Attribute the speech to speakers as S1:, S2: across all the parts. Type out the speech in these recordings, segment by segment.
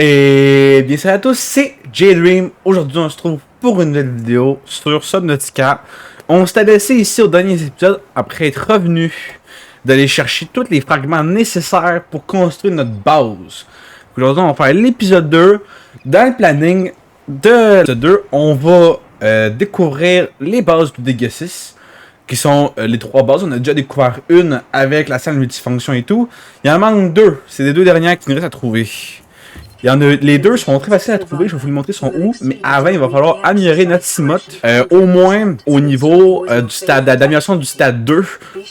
S1: Et bien salut à tous, c'est J-Dream. Aujourd'hui on se trouve pour une nouvelle vidéo sur Subnautica. On s'était laissé ici au dernier épisode après être revenu d'aller chercher tous les fragments nécessaires pour construire notre base. Aujourd'hui on va faire l'épisode 2. Dans le planning de l'épisode 2, on va découvrir les bases du Degasis, qui sont les 3 bases. On a déjà découvert une avec la salle multifonction et tout. Il en manque 2, c'est les 2 dernières qui nous restent à trouver. Il y en a, les 2 sont très faciles à trouver, je vais vous les montrer sont où, mais avant il va falloir améliorer notre Simote, au moins au niveau du stade d'amélioration du stade 2,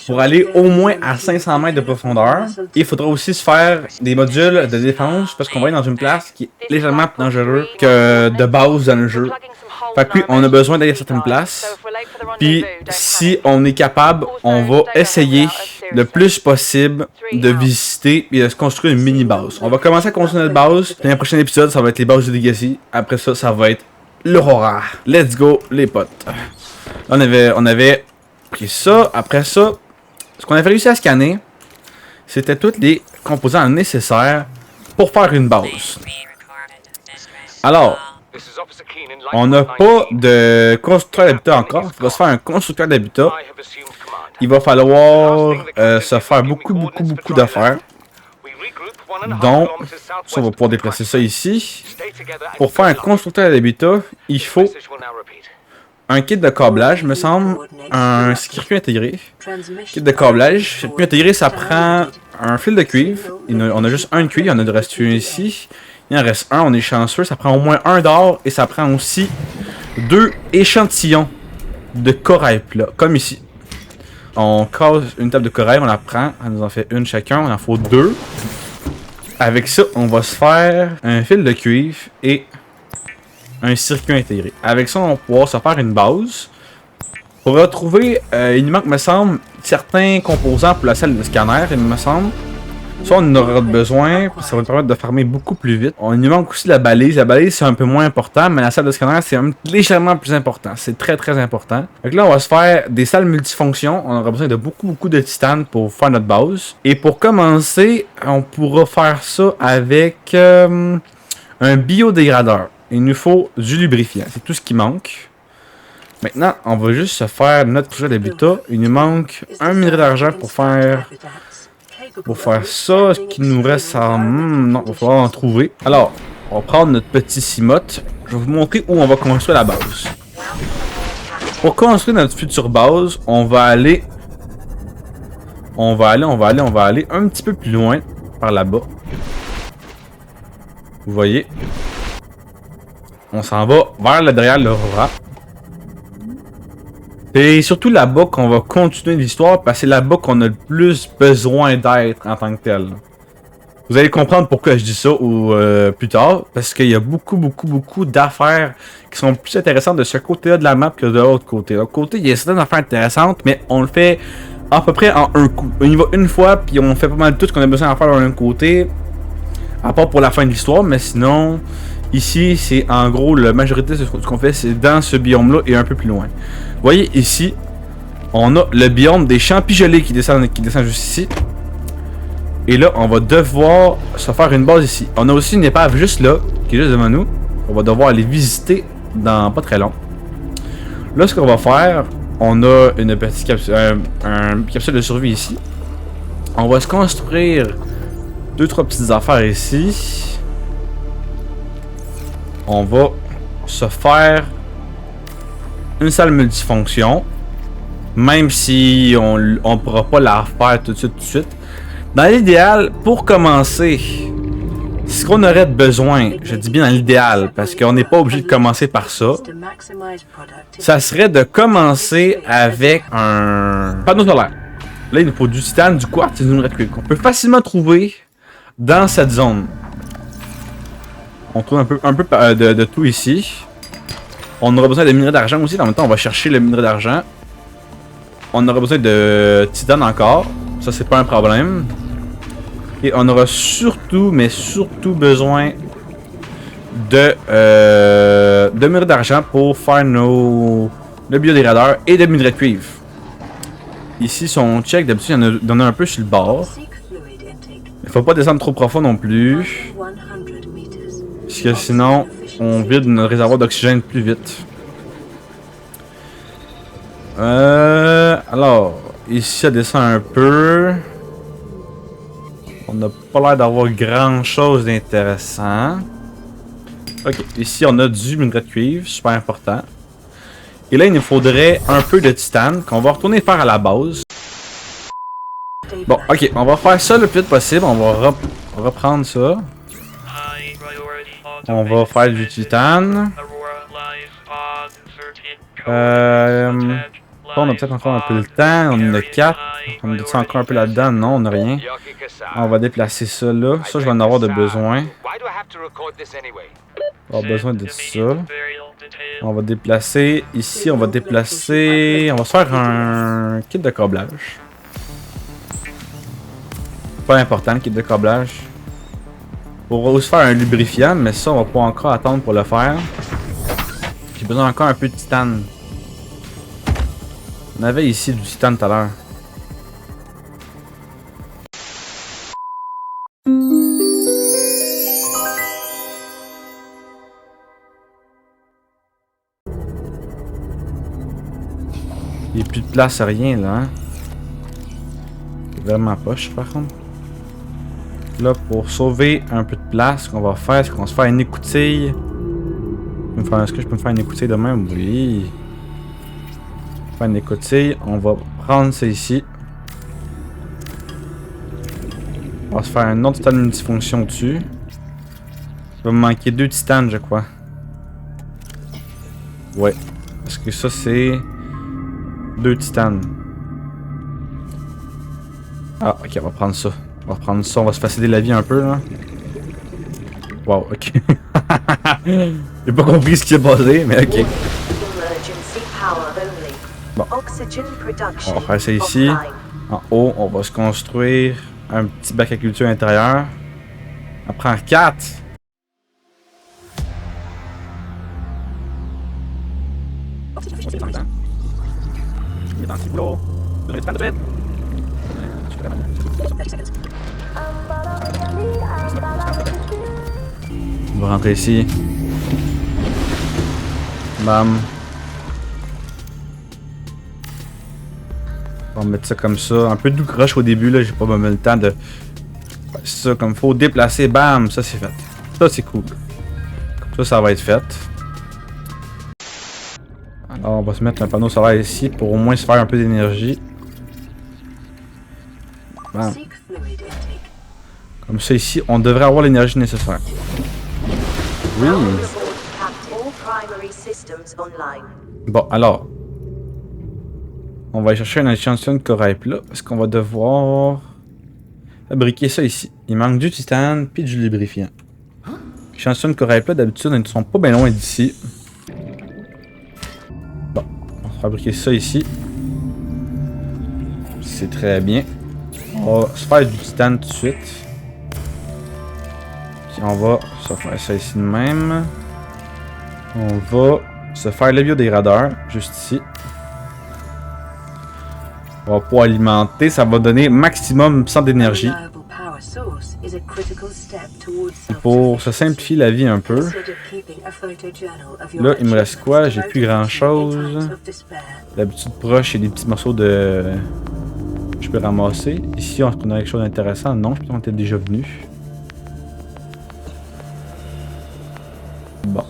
S1: pour aller au moins à 500 mètres de profondeur. Et il faudra aussi se faire des modules de défense, parce qu'on va aller dans une place qui est légèrement plus dangereuse que de base dans le jeu. Fait que oui, on a besoin d'aller à certaines places. Puis si on est capable, on va essayer le plus possible de visiter et de se construire une mini base. On va commencer à construire notre base. Dans le prochain épisode, ça va être les bases du Legacy. Après ça, ça va être l'Aurora. Let's go les potes. Là, on avait pris ça. Après ça, ce qu'on avait réussi à scanner, c'était tous les composants nécessaires pour faire une base. Alors, on n'a pas de constructeur d'habitat encore. Il faudra se faire un constructeur d'habitat. Il va falloir se faire beaucoup d'affaires. Donc, ça, on va pouvoir déplacer ça ici. Pour faire un constructeur d'habitat, il faut un kit de câblage, me semble, un circuit intégré. Kit de câblage. Circuit intégré, ça prend un fil de cuivre. On a juste un de cuivre, il y en a de reste un ici. Il en reste un, on est chanceux. Ça prend au moins un d'or et ça prend aussi 2 échantillons de corail plat, comme ici. On casse une table de corail, on la prend, on nous en fait une chacun, on en faut 2. Avec ça, on va se faire un fil de cuivre et un circuit intégré. Avec ça, on va pouvoir se faire une base. Pour retrouver, il nous manque, me semble, certains composants pour la salle de scanner, il me semble. Ça, on en aura besoin, ça va nous permettre de farmer beaucoup plus vite. Il nous manque aussi la balise. La balise, c'est un peu moins important, mais la salle de scanner, c'est légèrement plus important. C'est très important. Donc là, on va se faire des salles multifonctions. On aura besoin de beaucoup de titane pour faire notre base. Et pour commencer, on pourra faire ça avec un biodégradeur. Il nous faut du lubrifiant. C'est tout ce qui manque. Maintenant, on va juste se faire notre projet d'habitat. Il nous manque un minerai d'argent pour faire ça. Ce qui nous reste à... non, il va falloir en trouver. Alors, on va prendre notre petit Simote. Je vais vous montrer où on va construire la base. Pour construire notre future base, on va aller un petit peu plus loin, par là-bas. Vous voyez? On s'en va vers derrière l'Aurora. Et surtout là-bas qu'on va continuer l'histoire, parce que c'est là-bas qu'on a le plus besoin d'être en tant que tel. Vous allez comprendre pourquoi je dis ça plus tard, parce qu'il y a beaucoup d'affaires qui sont plus intéressantes de ce côté-là de la map que de l'autre côté. De l'autre côté, il y a certaines affaires intéressantes, mais on le fait à peu près en un coup. On y va une fois, puis on fait pas mal de tout ce qu'on a besoin de faire d'un côté, à part pour la fin de l'histoire, mais sinon... Ici, c'est en gros la majorité de ce qu'on fait, c'est dans ce biome-là et un peu plus loin. Vous voyez ici, on a le biome des champs gelés qui descend juste ici. Et là, on va devoir se faire une base ici. On a aussi une épave juste là, qui est juste devant nous. On va devoir aller visiter dans pas très long. Là, ce qu'on va faire, on a une petite capsule, un capsule de survie ici. On va se construire 2-3 petites affaires ici. On va se faire une salle multifonction, même si on ne pourra pas la faire tout de suite. Dans l'idéal, pour commencer, ce qu'on aurait besoin, je dis bien dans l'idéal, parce qu'on n'est pas obligé de commencer par ça, ça serait de commencer avec un panneau solaire. Là, il nous faut du titane, du quartz et du minerai de cuivre qu'on peut facilement trouver dans cette zone. On trouve un peu de tout ici. On aura besoin de minerais d'argent aussi. En même temps, on va chercher le minerai d'argent. On aura besoin de titane encore. Ça, c'est pas un problème. Et on aura surtout besoin de minerai d'argent pour faire le biodégradeur et de minerai de cuivre. Ici, si on check, d'habitude, il y en a un peu sur le bord. Il faut pas descendre trop profond non plus. Parce que sinon, on vide notre réservoir d'oxygène plus vite. Alors, ici, ça descend un peu. On n'a pas l'air d'avoir grand chose d'intéressant. Ok, ici on a du minerai de cuivre, super important. Et là, il nous faudrait un peu de titane qu'on va retourner faire à la base. Bon, ok, on va faire ça le plus vite possible. On va reprendre ça. On va faire du titane. On a peut-être encore un peu le temps. On en a 4. On a encore un peu là-dedans. Non, on n'a rien. On va déplacer ça là. Ça, je vais en avoir de besoin. On va avoir besoin de ça. On va déplacer. Ici, on va déplacer. On va se faire un kit de câblage. Pas important, le kit de câblage. On va aussi faire un lubrifiant, mais ça, on va pas encore attendre pour le faire. J'ai besoin encore un peu de titane. On avait ici du titane tout à l'heure. Il n'y a plus de place à rien là. Hein? Vraiment poche par contre. Là, pour sauver un peu de place, ce qu'on va faire, c'est qu'on va se faire une écoutille. Est-ce que je peux me faire une écoutille de même? Oui. Faire une écoutille. On va prendre ça ici. On va se faire un autre titane multifonction dessus. Il va me manquer 2 titanes, je crois. Ouais. Parce que ça, c'est 2 titanes. Ah, ok, on va prendre ça. On va prendre ça, on va se faciliter la vie un peu, là. Wow, ok. J'ai pas compris ce qui s'est passé, mais ok. Bon. On va faire ça ici. En haut, on va se construire un petit bac à culture intérieur. On prend 4. On va rentrer ici. Bam. On va mettre ça comme ça. Un peu de croche au début, là. J'ai pas même le temps de. Ça comme faut. Déplacer. Bam. Ça c'est fait. Ça c'est cool. Comme ça va être fait. Alors on va se mettre un panneau solaire ici pour au moins se faire un peu d'énergie. Bam. Comme ça ici, on devrait avoir l'énergie nécessaire. Oui. Bon, alors. On va aller chercher un échantillon de corail plat. Est-ce qu'on va devoir fabriquer ça ici? Il manque du titane puis du lubrifiant. Échantillon de corail plat, d'habitude, ils ne sont pas bien loin d'ici. Bon, on va fabriquer ça ici. C'est très bien. On va se faire du titane tout de suite. Puis on va se faire ça ici de même. On va se faire le biodégradeur, juste ici. On va pouvoir alimenter, ça va donner maximum 100 d'énergie. Pour se simplifier la vie un peu. Là, il me reste quoi? J'ai plus grand chose. D'habitude, proche, il y a des petits morceaux de. Je peux ramasser. Ici, on a quelque chose d'intéressant. Non, je pense qu'on était déjà venu. Bon.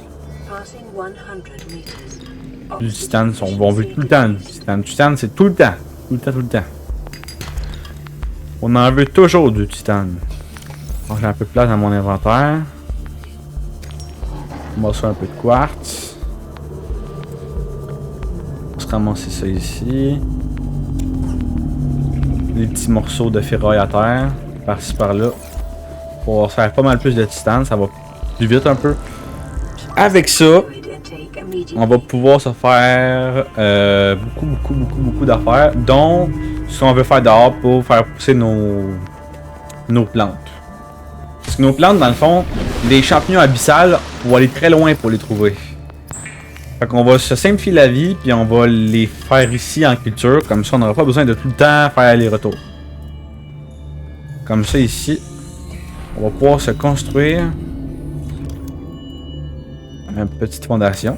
S1: Du titane, on veut tout le temps du titane. Du titane, c'est tout le temps. Tout le temps. On en veut toujours du titane. J'ai un peu de place dans mon inventaire. On va se faire un peu de quartz. On va se ramasser ça ici. Des petits morceaux de ferraille à terre. Par-ci par-là. Pour faire pas mal plus de titane. Ça va plus vite un peu. Puis avec ça, on va pouvoir se faire beaucoup d'affaires, dont ce qu'on veut faire dehors pour faire pousser nos plantes. Parce que nos plantes, dans le fond, les champignons abyssales, on va aller très loin pour les trouver. Fait qu'on va se simplifier la vie, puis on va les faire ici en culture, comme ça on n'aura pas besoin de tout le temps faire aller-retour. Comme ça ici, on va pouvoir se construire Une petite fondation.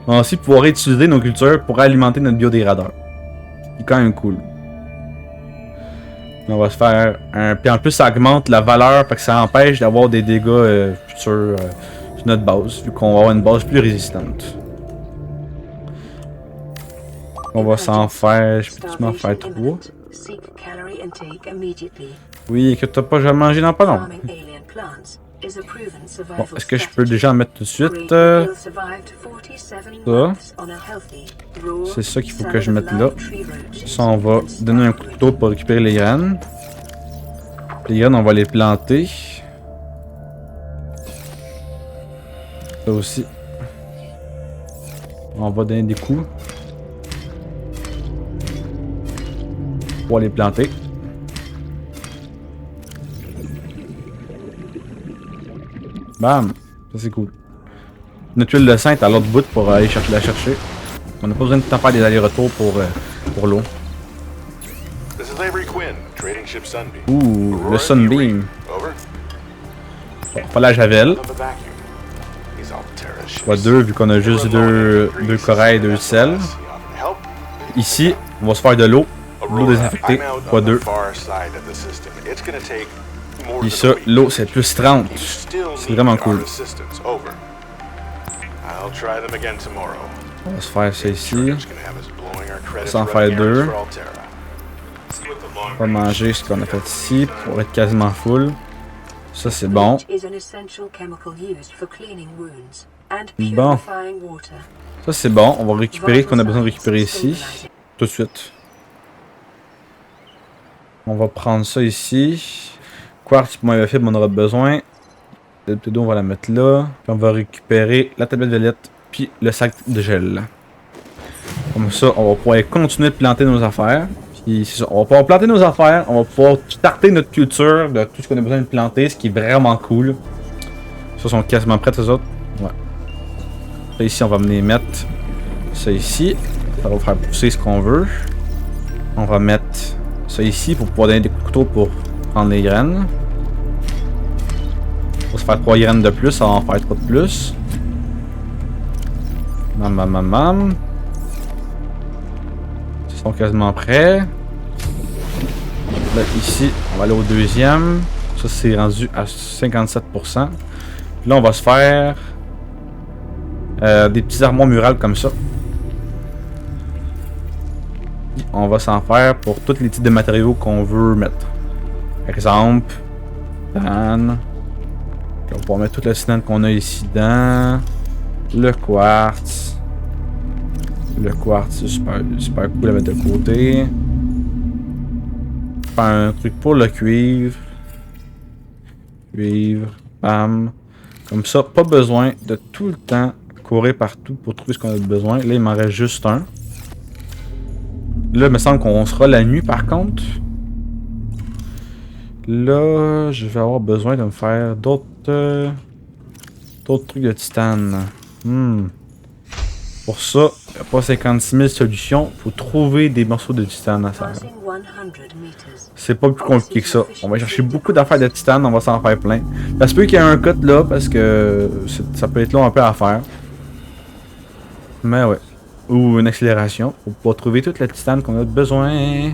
S1: On va aussi pouvoir utiliser nos cultures pour alimenter notre biodégradeur. C'est quand même cool. On va se faire un... Puis en plus, ça augmente la valeur parce que ça empêche d'avoir des dégâts futurs sur notre base, vu qu'on va avoir une base plus résistante. On va s'en faire... Je peux m'en faire 3. Oui, écoute pas, je vais manger dans pas long. Bon, est-ce que je peux déjà en mettre tout de suite? Ça. C'est ça qu'il faut que je mette là. Ça, on va donner un coup de couteau pour récupérer les graines. Les graines, on va les planter. Ça aussi. On va donner des coups. Pour les planter. Bam! Ça c'est cool. Notre huile de sainte à l'autre bout pour aller la chercher. On n'a pas besoin de temps faire des allers-retours pour l'eau. Ouh, le Sunbeam. On va faire la javel. Soit 2 vu qu'on a juste 2 corail et 2 sel. Ici, on va se faire de l'eau. L'eau désinfectée, fois 2. Et ça, l'eau c'est plus 30. C'est vraiment cool. On va se faire ça ici. On va s'en faire 2. On va manger ce qu'on a fait ici pour être quasiment full. Ça c'est bon. Bon. Ça c'est bon. On va récupérer ce qu'on a besoin de récupérer ici. Tout de suite. On va prendre ça ici. Quartz pour ma fibre, on aura besoin. La d'eau, on va la mettre là. Puis on va récupérer la tablette violette. Puis le sac de gel. Comme ça, on va pouvoir continuer de planter nos affaires. Puis c'est ça, on va pouvoir planter nos affaires. On va pouvoir starter notre culture de tout ce qu'on a besoin de planter. Ce qui est vraiment cool. Ça sont quasiment prêts, les autres. Ouais. Là, ici, on va venir mettre ça ici. Ça va faire pousser ce qu'on veut. On va mettre ça ici pour pouvoir donner des coups de couteau pour prendre les graines. On va se faire 3 graines de plus, ça va en faire 3 de plus. Mam. Ils sont quasiment prêts. Là, ici, on va aller au deuxième. Ça, c'est rendu à 57%. Puis là, on va se faire des petits armoires murales comme ça. On va s'en faire pour tous les types de matériaux qu'on veut mettre. Par exemple, titane. On va pouvoir mettre tout le cyanide qu'on a ici dedans. Le quartz. Le quartz, c'est super cool à mettre de côté. Faire un truc pour le cuivre. Cuivre, bam. Comme ça, pas besoin de tout le temps courir partout pour trouver ce qu'on a besoin. Là, il m'en reste juste un. Là, il me semble qu'on sera la nuit par contre. Là, je vais avoir besoin de me faire d'autres trucs de titane. Pour ça, il n'y a pas 56 000 solutions. Il faut trouver des morceaux de titane à faire. C'est pas plus compliqué que ça. On va chercher beaucoup d'affaires de titane, on va s'en faire plein. Ça se peut qu'il y ait un cut là, parce que ça peut être long un peu à faire. Mais ouais. Ou une accélération pour pouvoir trouver toute la titane qu'on a besoin.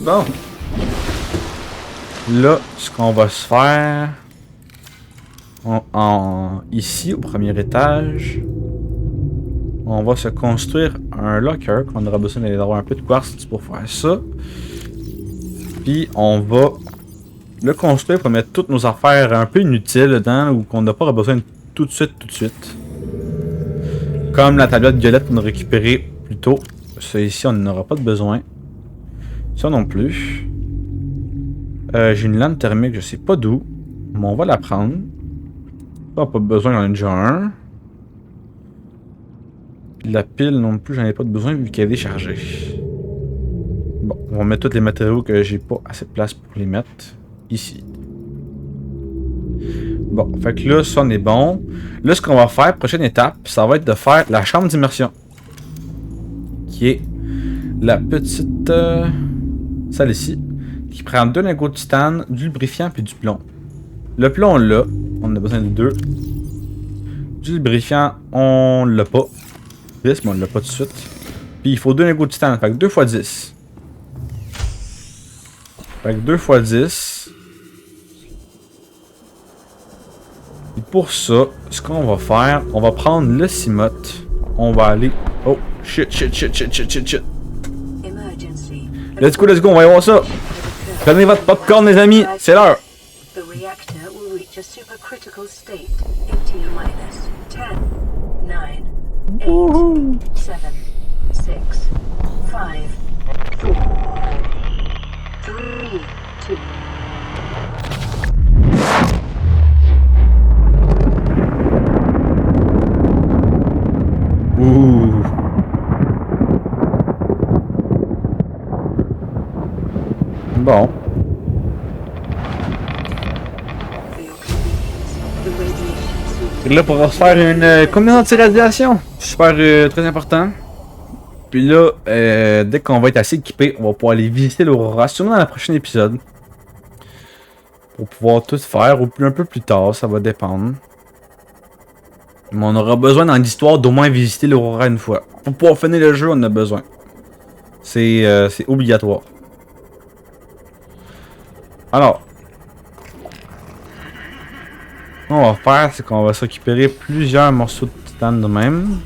S1: Bon. Là, ce qu'on va se faire... ici, au premier étage... On va se construire un locker, qu'on aura besoin d'avoir un peu de quartz pour faire ça. Puis on va le construire pour mettre toutes nos affaires un peu inutiles dedans ou qu'on n'a pas besoin tout de suite. Comme la tablette violette qu'on a récupérée plus tôt. Ça ici, on n'en aura pas de besoin. Ça non plus. J'ai une lampe thermique, je sais pas d'où. Mais on va la prendre. Ça, pas besoin, j'en ai déjà un. La pile non plus, j'en ai pas de besoin vu qu'elle est déchargée. Bon, on va mettre tous les matériaux que j'ai pas assez de place pour les mettre ici. Bon, fait que là, ça on est bon. Là, ce qu'on va faire, prochaine étape, ça va être de faire la chambre d'immersion. Qui est la petite... celle ici. Qui prend 2 lingots de titane, du lubrifiant puis du plomb. Le plomb, on l'a. On a besoin de 2. Du lubrifiant, on l'a pas. 10, mais on l'a pas tout de suite. Puis il faut 2 lingots de titane, fait que 2 x 10. Fait que 2 x 10. Et pour ça, ce qu'on va faire, on va prendre le cimote. On va aller... Oh, shit. Let's go, on va y voir ça. Prenez votre popcorn, les amis, c'est l'heure.
S2: The reactor will reach a supercritical state in T-minus 10, 9, 8, 7, 6, 5, 4, 3, 2.
S1: Ouh. Bon. Et là, pour se faire une combinaison anti-radiation, super très important. Puis là, dès qu'on va être assez équipé, on va pouvoir aller visiter l'Aurora, sûrement dans le prochain épisode. Pour pouvoir tout faire, ou un peu plus tard, ça va dépendre. Mais on aura besoin dans l'histoire d'au moins visiter l'Aurora une fois. Pour pouvoir finir le jeu, on en a besoin. C'est obligatoire. Alors, ce qu'on va faire, c'est qu'on va se récupérer plusieurs morceaux de titane de même.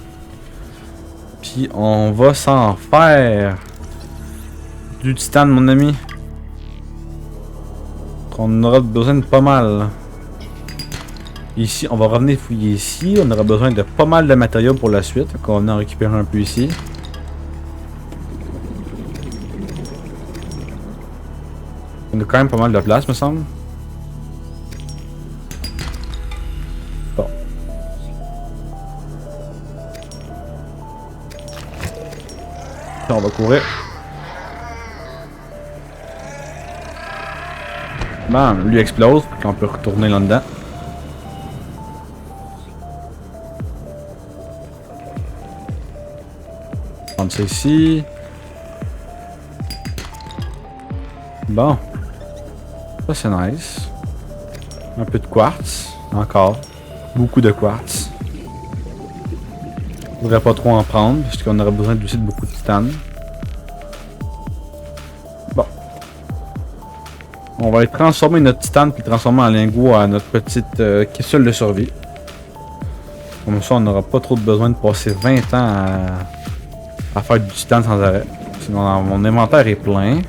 S1: Puis on va s'en faire du titane, mon ami. On aura besoin de pas mal. Ici, on va revenir fouiller ici. On aura besoin de pas mal de matériaux pour la suite. Donc on va venir en récupérer un peu ici. On a quand même pas mal de place, me semble. Bon. On va courir. Bon, lui explose, puis on peut retourner là-dedans. Prendre ça ici. Bon. Ça c'est nice. Un peu de quartz. Encore. Beaucoup de quartz. Je voudrais pas trop en prendre, parce qu'on aurait besoin aussi de beaucoup de titane. Bon. On va transformer notre titane puis transformer en lingot à notre petite capsule de survie. Comme ça, on n'aura pas trop de besoin de passer 20 ans à faire du titane sans arrêt. Sinon, mon inventaire est plein.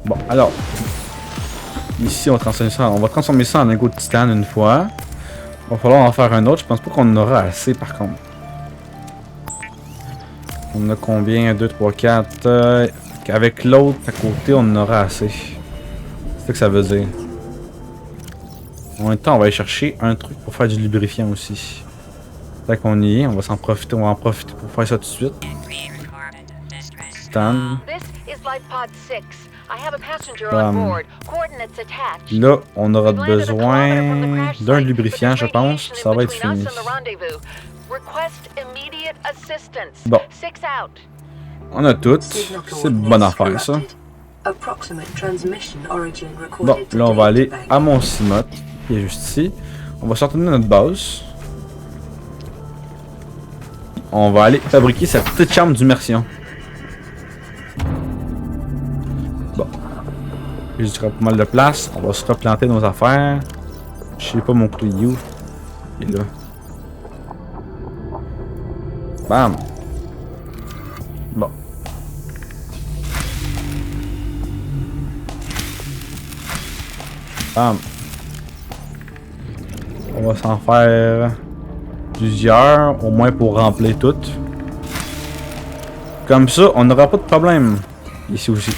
S1: Bon, alors. Ici, on va transformer ça en lingot de titane une fois. Il va falloir en faire un autre. Je pense pas qu'on en aura assez par contre. On a combien? 2, 3, 4. Avec l'autre à côté, on en aura assez. C'est ça que ça veut dire. En même temps, on va aller chercher un truc pour faire du lubrifiant aussi. Tant qu'on y est, on va en profiter pour faire ça tout de suite. Titane. Là, on aura besoin d'un lubrifiant, je pense. Ça va être fini. Bon. On a tout. C'est une bonne affaire, ça. Bon, là, on va aller à mon cimote, qui est juste ici. On va sortir de notre base. On va aller fabriquer cette petite chambre d'immersion. Bon. J'ai du pas mal de place. On va se replanter nos affaires. Je sais pas mon clou où. Il est là. Bam! Bon. Bam! On va s'en faire plusieurs, au moins pour remplir toutes. Comme ça, on n'aura pas de problème. Ici aussi.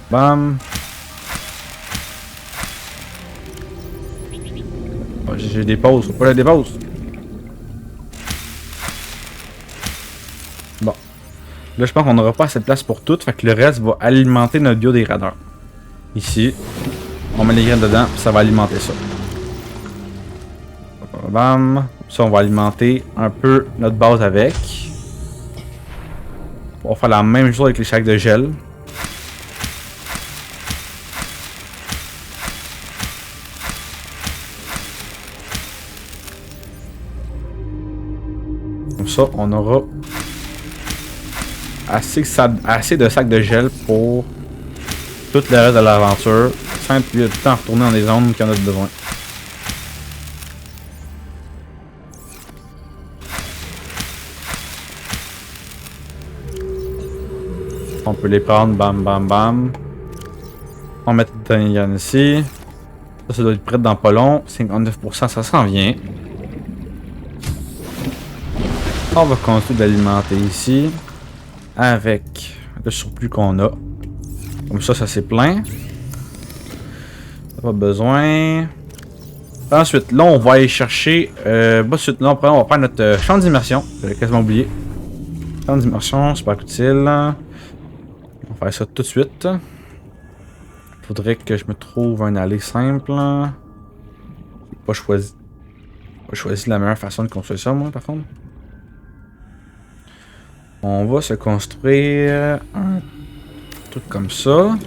S1: Bam! Oh, j'ai des pauses, faut pas la dépose. Bon. Là, je pense qu'on n'aura pas assez de place pour tout, fait que le reste va alimenter notre biodégradeur. Ici, on met les graines dedans, ça va alimenter ça. Bam! Ça, on va alimenter un peu notre base avec. On va faire la même chose avec les sacs de gel. Comme ça, on aura assez de sacs de gel pour tout le reste de l'aventure, sans tout le temps retourner dans des zones qui en a besoin. On peut les prendre, bam bam bam. On va mettre le dernier gun ici. Ça doit être prêt dans pas long. 59%, ça s'en vient. On va continuer d'alimenter ici. Avec le surplus qu'on a. Comme ça c'est plein. Pas besoin. Ensuite, là, on va aller chercher. Ensuite, là, on va prendre notre champ d'immersion. J'avais quasiment oublié. Champ d'immersion, super utile. On va faire ça tout de suite. Faudrait que je me trouve un aller simple. J'ai pas choisi la meilleure façon de construire ça, moi, par contre. On va se construire un truc comme ça.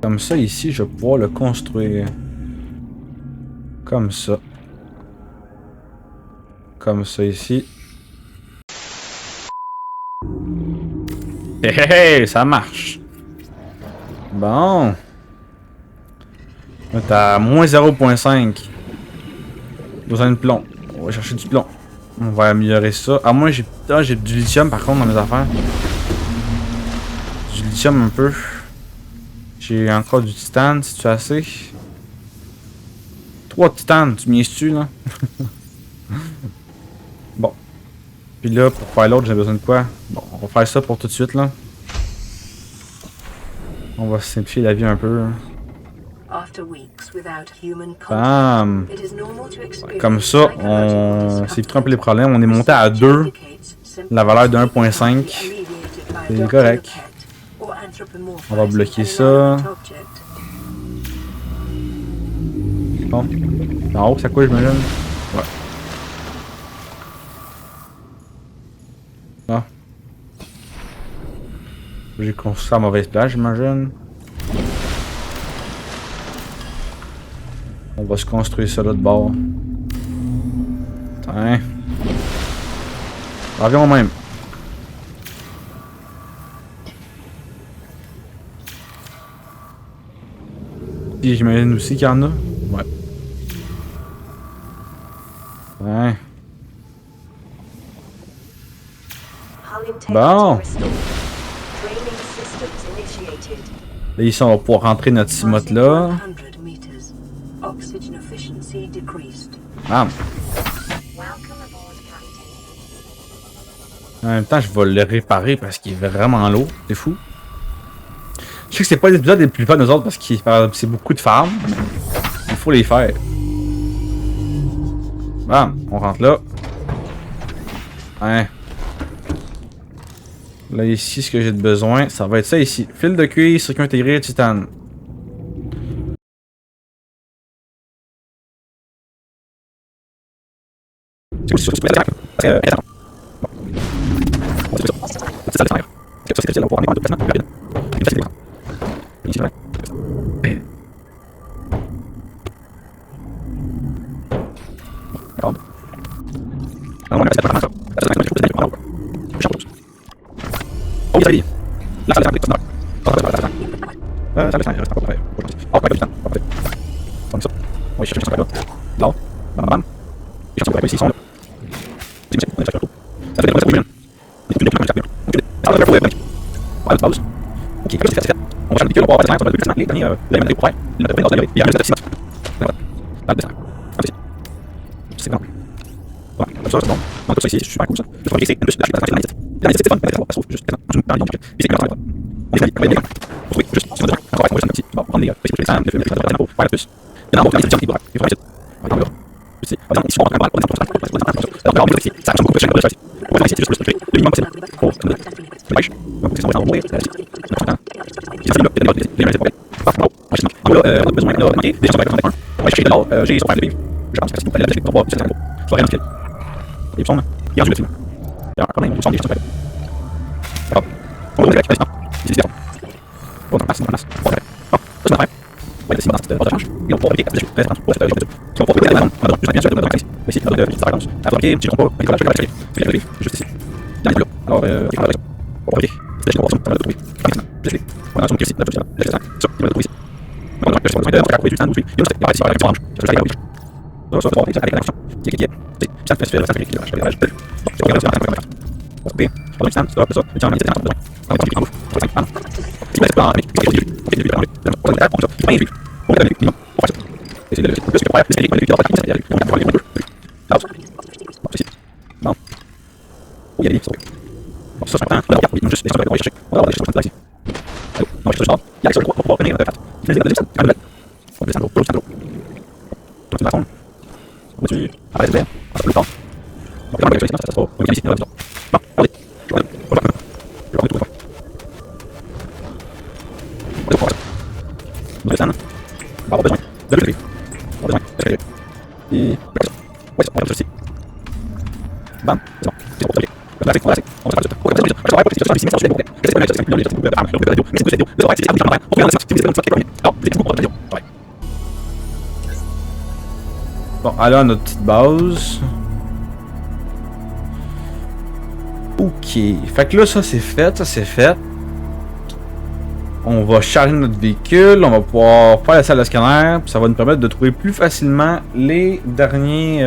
S1: Comme ça, ici, je vais pouvoir le construire. Comme ça. Comme ça, ici. Hé hé hé, ça marche. Bon. On est à moins 0.5. Besoin de plomb. On va chercher du plomb. On va améliorer ça. Ah, moi, j'ai du lithium, par contre, dans mes affaires. Du lithium, un peu. J'ai encore du titane, si tu as assez. 3 titanes, tu m'y es-tu, là? Bon. Puis là, pour faire l'autre, j'ai besoin de quoi? Bon, on va faire ça pour tout de suite, là. On va simplifier la vie un peu. Bam! Comme ça, on s'évitera un peu les problèmes. On est monté à 2. La valeur de 1.5. C'est correct. On va bloquer ça. Bon. En haut, ça quoi, j'imagine? Ouais. Ah. J'ai construit ça à mauvaise place, j'imagine. On va se construire ça là de bord. Tiens. Reviens même. Et j'imagine aussi qu'il y en a. Ouais. Ouais. Bon. Là, ici, on va pouvoir rentrer notre cimote là. Ah. En même temps, je vais le réparer parce qu'il est vraiment lourd. C'est fou. Je sais que c'est pas l'épisode les plus fun aux autres parce que c'est beaucoup de farm. Il faut les faire. Bam, on rentre là. Hein. Là, ici, ce que j'ai de besoin, ça va être ça ici. Fil de cuir, circuit intégré, titane. Bon, allons à notre petite base. Ok. Fait que là, ça c'est fait, On va charger notre véhicule, on va pouvoir faire la salle de scanner, puis ça va nous permettre de trouver plus facilement les derniers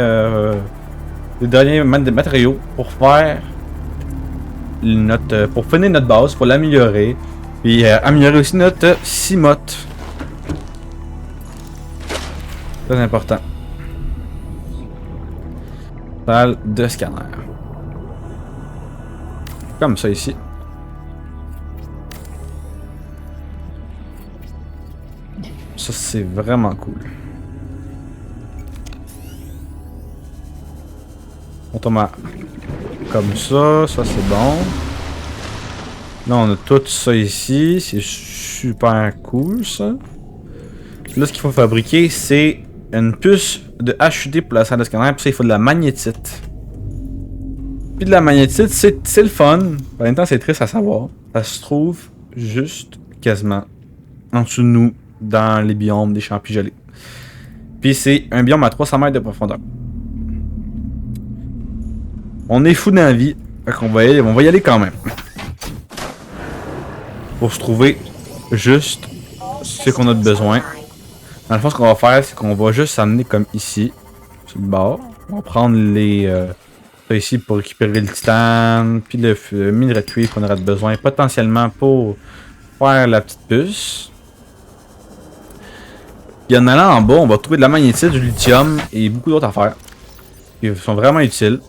S1: matériaux pour faire pour finir notre base, pour l'améliorer, puis améliorer aussi notre cimote. Très important. Salle de scanner. Comme ça ici. Ça c'est vraiment cool. On tombe comme ça c'est bon. Là on a tout ça ici, c'est super cool ça. Là ce qu'il faut fabriquer c'est une puce de HUD pour la salle de scanner, puis ça il faut de la magnétite. Puis de la magnétite c'est le fun, en même temps c'est triste à savoir. Ça se trouve juste quasiment en dessous de nous dans les biomes des champs gelés. Puis c'est un biome à 300 mètres de profondeur. On est fou dans la vie, fait qu'on va y aller quand même. Pour se trouver juste ce qu'on a de besoin. Dans le fond, ce qu'on va faire, c'est qu'on va juste s'amener comme ici, sur le bord. On va prendre les ça ici pour récupérer le titane, puis le minerai de cuivre qu'on aura besoin potentiellement pour faire la petite puce. Puis en allant en bas, on va trouver de la magnétite, du lithium et beaucoup d'autres affaires qui sont vraiment utiles.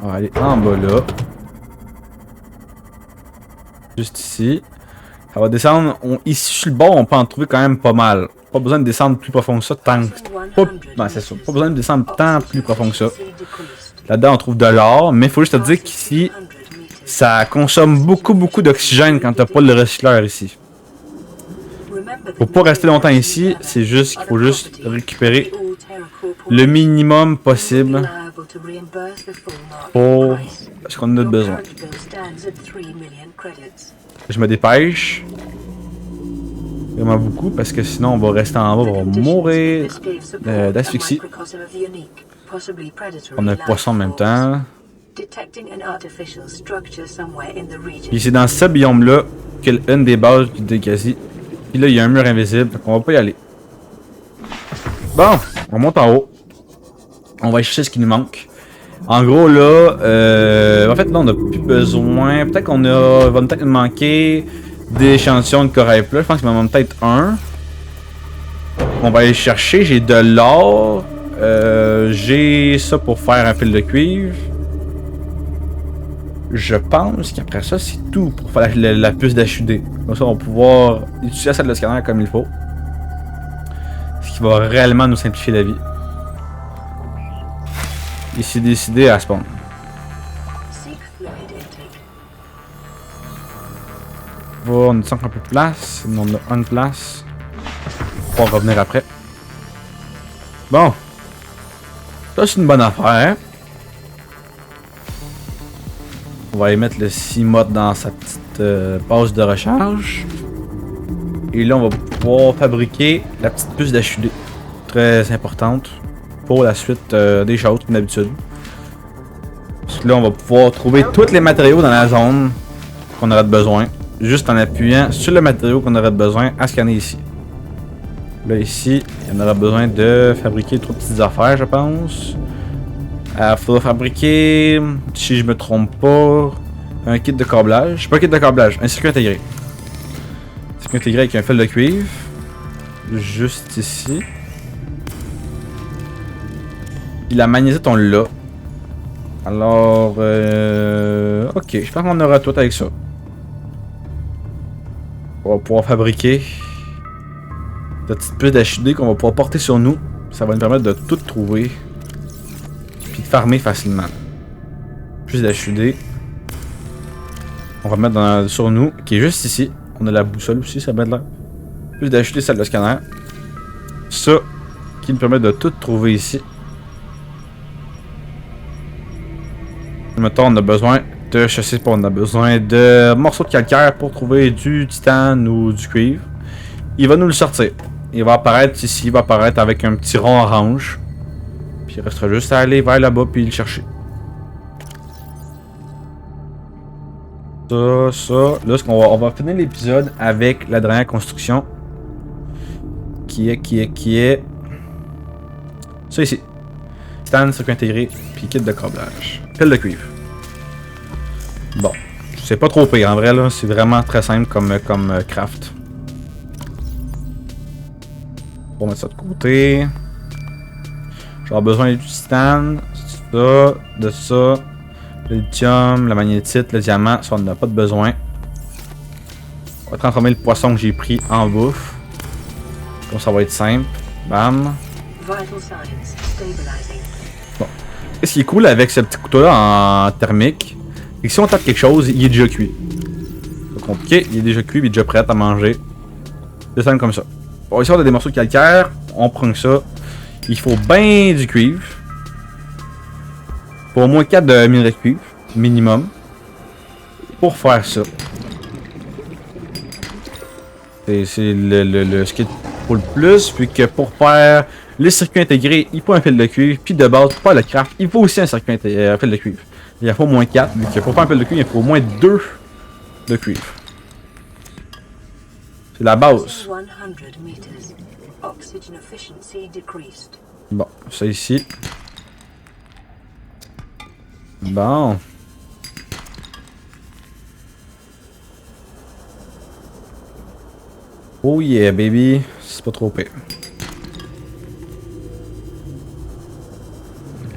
S1: On va aller en bas là. Juste ici. Ça va descendre. Ici sur le bord, on peut en trouver quand même pas mal. Pas besoin de descendre plus profond que ça. C'est ça. Pas besoin de descendre tant plus profond que ça. Là-dedans, on trouve de l'or. Mais il faut juste te dire qu'ici, ça consomme beaucoup d'oxygène quand t'as pas le recycleur ici. Faut pas rester longtemps ici. C'est juste qu'il faut juste récupérer le minimum possible pour ce qu'on a besoin. Je me dépêche. Vraiment beaucoup, parce que sinon on va rester en bas, on va mourir d'asphyxie. On a le poisson en même temps. Puis c'est dans ce biome-là qu'il y a une des bases de quasi. Puis là, il y a un mur invisible, donc on va pas y aller. Bon, on monte en haut. On va chercher ce qui nous manque. En gros, là, en fait, là, on n'a plus besoin. Peut-être qu'on a. Va peut-être nous manquer des échantillons de corail plat. Je pense qu'il m'en manque peut-être un. On va aller chercher. J'ai de l'or. J'ai ça pour faire un fil de cuivre. Je pense qu'après ça, c'est tout pour faire la puce d'HUD. Comme ça, on va pouvoir utiliser celle de scanner comme il faut. Ce qui va réellement nous simplifier la vie. Ici décidé à spawn. Bon, on a 5 un peu de place. On a une place. On va revenir après. Bon. Ça, c'est une bonne affaire. On va y mettre le CMOD dans sa petite pause de recharge. Et là, on va pouvoir fabriquer la petite puce d'HUD. Très importante pour la suite des choses, comme d'habitude. Parce que là, on va pouvoir trouver tous les matériaux dans la zone qu'on aurait besoin. Juste en appuyant sur le matériau qu'on aurait besoin à scanner ici. Là, ici, on aura besoin de fabriquer 3 petites affaires, je pense. Faudra fabriquer, si je me trompe pas, un kit de câblage. Pas un kit de câblage, un circuit intégré. Circuit intégré avec un fil de cuivre. Juste ici. Et la magnétite, on l'a. Alors, ok, je pense qu'on aura tout avec ça. On va pouvoir fabriquer la petite puce d'HUD qu'on va pouvoir porter sur nous. Ça va nous permettre de tout trouver. Puis de farmer facilement. Puce d'HUD. On va mettre sur nous, qui est juste ici. On a la boussole aussi, ça va être là. Puce d'HUD, celle de scanner. Ça, qui nous permet de tout trouver ici. Mettons, on a besoin de, je sais pas, on a besoin de morceaux de calcaire pour trouver du titane ou du cuivre. Il va nous le sortir. Il va apparaître ici, il va apparaître avec un petit rond orange. Puis il restera juste à aller vers là-bas puis le chercher. Ça. Là, on va finir l'épisode avec la dernière construction. Qui est... Ça ici. Titane, circuit intégré, puis kit de câblage. Pile de cuivre. Bon. C'est pas trop pire en vrai là. C'est vraiment très simple comme craft. On va mettre ça de côté. J'aurai besoin du titane. Ça. De ça. Le lithium, la magnétite, le diamant. Ça on n'a pas de besoin. On va transformer le poisson que j'ai pris en bouffe. Comme ça va être simple. Bam. Bon. Ce qui est cool avec ce petit couteau là en thermique, c'est que si on tape quelque chose, il est déjà cuit. C'est pas compliqué, il est déjà cuit, il est déjà prêt à manger. C'est simple comme ça. Bon, ici on a des morceaux de calcaire, on prend ça. Il faut bien du cuivre. Pour au moins 4 de minerais de cuivre, minimum. Pour faire ça. C'est ce qui est pour le plus, puis que pour faire le circuit intégré, il faut un fil de cuivre, puis de base, pour faire le craft, il faut aussi un circuit intégré, un fil de cuivre. Il en faut au moins 4, vu que pour faire un fil de cuivre, il faut au moins 2 de cuivre. C'est la base. Bon, ça ici. Bon. Oh yeah, baby. C'est pas trop pire.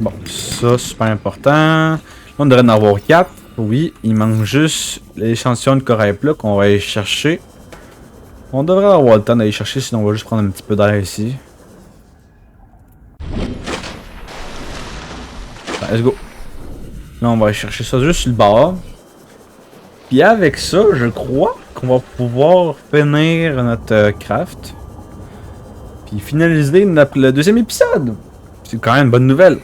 S1: Bon, ça, super important. Là, on devrait en avoir 4. Oui, il manque juste l'échantillon de corail plat qu'on va aller chercher. On devrait avoir le temps d'aller chercher, sinon on va juste prendre un petit peu d'air ici. Ben, let's go. Là, on va aller chercher ça juste sur le bord. Puis avec ça, je crois qu'on va pouvoir finir notre craft. Puis finaliser le deuxième épisode. C'est quand même une bonne nouvelle.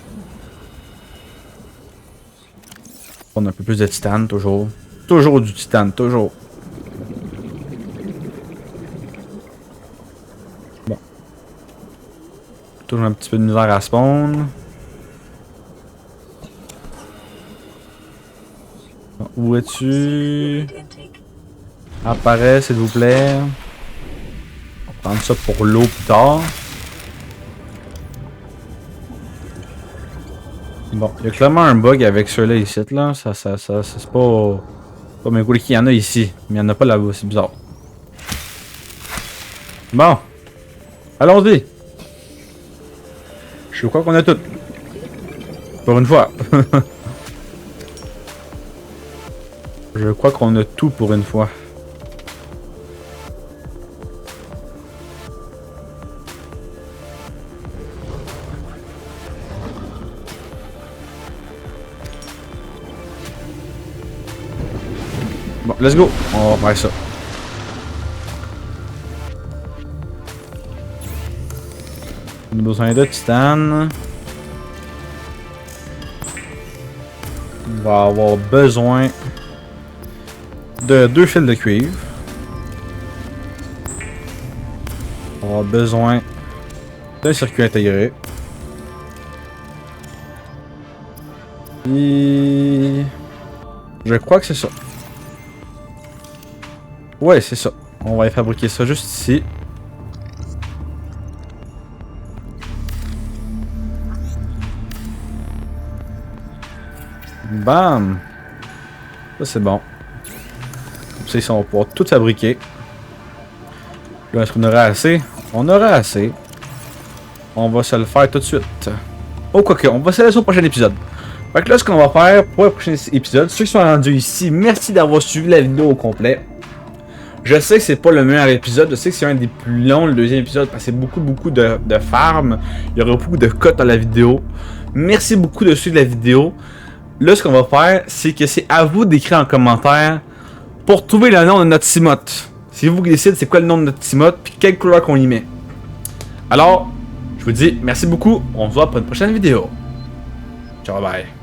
S1: On a un peu plus de titane, toujours. Toujours du titane, toujours. Toujours un petit peu de misère à spawn. Où es-tu? Apparaît, s'il vous plaît. On va prendre ça pour l'eau plus tard. Bon, il y a clairement un bug avec ceux-là ici, là. Ça c'est pas mes coups qu'il y en a ici, mais il y en a pas là-bas, c'est bizarre. Bon. Allons-y. Je crois qu'on a tout. Pour une fois. Je crois qu'on a tout pour une fois. Bon, let's go. On va faire ça. On a besoin de titane. On va avoir besoin de 2 fils de cuivre. On va avoir besoin d'un circuit intégré. Et... je crois que c'est ça. Ouais, c'est ça. On va fabriquer ça juste ici. Bam! Ça c'est bon. Comme ça, ici, on va pouvoir tout fabriquer. Là, est-ce qu'on aura assez? On aura assez. On va se le faire tout de suite. Oh, quoique, on va se laisser au prochain épisode. Fait que là, ce qu'on va faire pour le prochain épisode, ceux qui sont rendus ici, merci d'avoir suivi la vidéo au complet. Je sais que c'est pas le meilleur épisode, je sais que c'est un des plus longs, le deuxième épisode, parce que c'est beaucoup de farm. Il y aura beaucoup de cotes dans la vidéo. Merci beaucoup de suivre la vidéo. Là, ce qu'on va faire, c'est que c'est à vous d'écrire en commentaire pour trouver le nom de notre Timote. C'est vous qui décidez c'est quoi le nom de notre Timote, puis quelle couleur qu'on y met. Alors, je vous dis merci beaucoup, on se voit pour une prochaine vidéo. Ciao, bye.